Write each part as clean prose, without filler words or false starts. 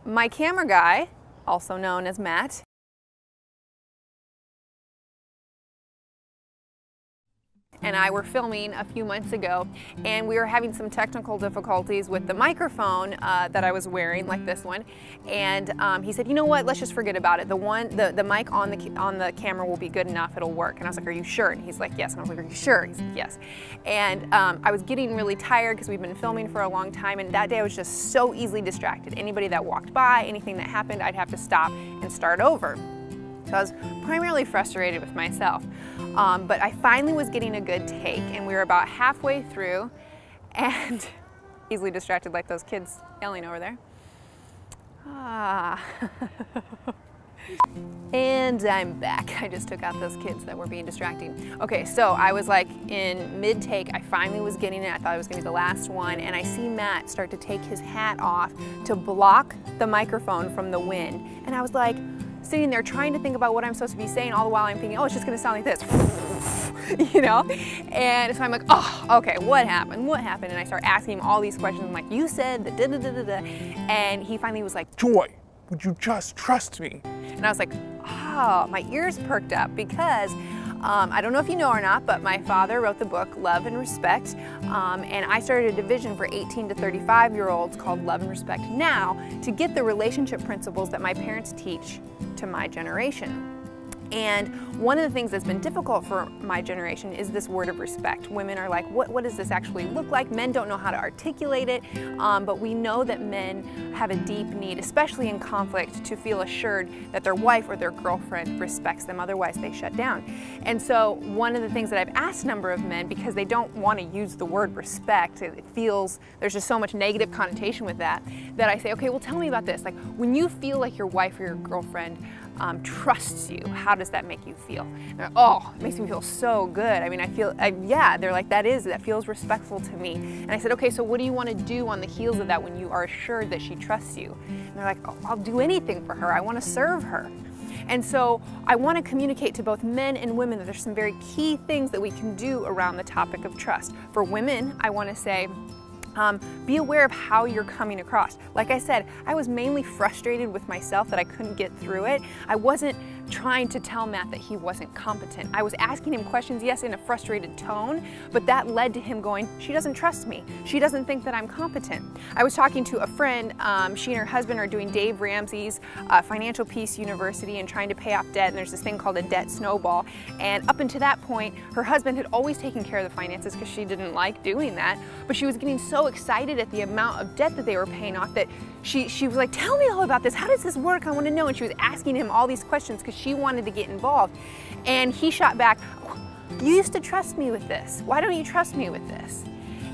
my camera guy, also known as Matt, and I were filming a few months ago, and we were having some technical difficulties with the microphone that I was wearing, like this one. And he said, "You know what? Let's just forget about it. The mic on the camera will be good enough. It'll work." And I was like, "Are you sure?" And he's like, "Yes." And I was like, "Are you sure?" He said, "Yes." And I was getting really tired because we've been filming for a long time, and that day I was just so easily distracted. Anybody that walked by, anything that happened, I'd have to stop and start over. So I was primarily frustrated with myself. But I finally was getting a good take, and we were about halfway through, and easily distracted like those kids yelling over there. And I'm back. I just took out those kids that were being distracting. Okay, so I was like in mid-take, I finally was getting it. I thought it was gonna be the last one, and I see Matt start to take his hat off to block the microphone from the wind. And I was like, sitting there trying to think about what I'm supposed to be saying, all the while I'm thinking, oh, it's just gonna sound like this, you know? And so I'm like, oh, okay, what happened? What happened? And I start asking him all these questions. I'm like, you said the da-da-da-da-da. And he finally was like, Joy, would you just trust me? and I was like, oh, my ears perked up because I don't know if you know or not, but my father wrote the book Love and Respect, and I started a division for 18 to 35-year-olds called Love and Respect Now to get the relationship principles that my parents teach to my generation. And one of the things that's been difficult for my generation is this word of respect. Women are like, what does this actually look like? Men don't know how to articulate it, but we know that men have a deep need, especially in conflict, to feel assured that their wife or their girlfriend respects them, otherwise they shut down. And so one of the things that I've asked a number of men, because they don't want to use the word respect, it feels, there's just so much negative connotation with that, that I say, okay, well, tell me about this. Like, when you feel like your wife or your girlfriend trusts you, how does that make you feel? And they're, oh, it makes me feel so good. I mean, yeah, they're like, that feels respectful to me. And I said, okay, so what do you want to do on the heels of that when you are assured that she trusts you? And they're like, oh, I'll do anything for her. I want to serve her. And so I want to communicate to both men and women that there's some very key things that we can do around the topic of trust. For women, I want to say, be aware of how you're coming across. Like I said, I was mainly frustrated with myself that I couldn't get through it. I wasn't trying to tell Matt that he wasn't competent. I was asking him questions, yes, in a frustrated tone, but that led to him going, she doesn't trust me. She doesn't think that I'm competent. I was talking to a friend, she and her husband are doing Dave Ramsey's Financial Peace University and trying to pay off debt, and there's this thing called a debt snowball. And up until that point, her husband had always taken care of the finances because she didn't like doing that, but she was getting so excited at the amount of debt that they were paying off that she was like, tell me all about this. How does this work? I want to know. And she was asking him all these questions because she wanted to get involved. And he shot back, you used to trust me with this. Why don't you trust me with this?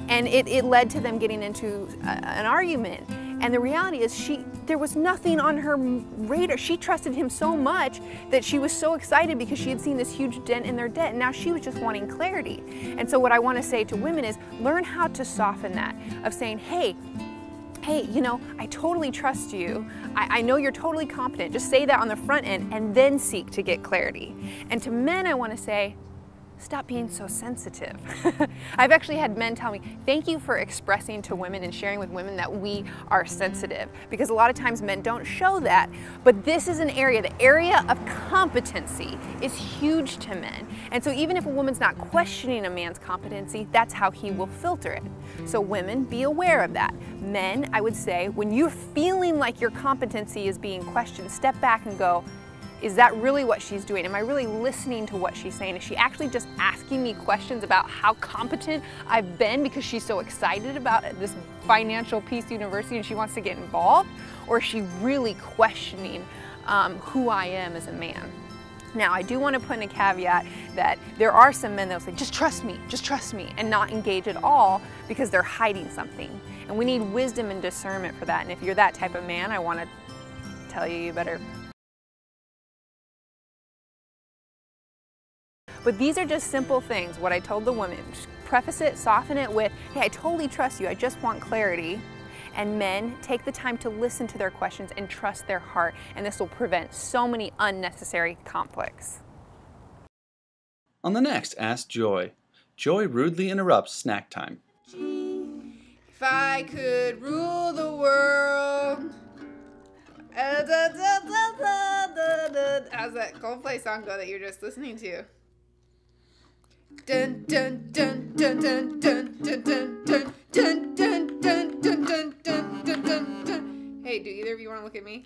And it led to them getting into an argument. And the reality is there was nothing on her radar. She trusted him so much that she was so excited because she had seen this huge dent in their debt. And now she was just wanting clarity. And so what I want to say to women is learn how to soften that, of saying, hey, you know, I totally trust you. I know you're totally competent. Just say that on the front end and then seek to get clarity. And to men, I want to say, stop being so sensitive. I've actually had men tell me, thank you for expressing to women and sharing with women that we are sensitive, because a lot of times men don't show that, but this is an area, the area of competency is huge to men. And so even if a woman's not questioning a man's competency, that's how he will filter it. So women, be aware of that. Men, I would say, when you're feeling like your competency is being questioned, step back and go, is that really what she's doing? Am I really listening to what she's saying? Is she actually just asking me questions about how competent I've been because she's so excited about this Financial Peace University and she wants to get involved? Or is she really questioning who I am as a man? Now, I do want to put in a caveat that there are some men that will say, just trust me, and not engage at all because they're hiding something. And we need wisdom and discernment for that. And if you're that type of man, I want to tell you, you better. But these are just simple things, what I told the woman. Just preface it, soften it with, hey, I totally trust you, I just want clarity. And men, take the time to listen to their questions and trust their heart, and this will prevent so many unnecessary conflicts. On the next Ask Joy, Joy rudely interrupts snack time. If I could rule the world, how's that Coldplay song go that you're just listening to? Dun dun dun dun dun dun dun dun dun dun dun dun dun dun dun dun dun. Hey, do either of you want to look at me?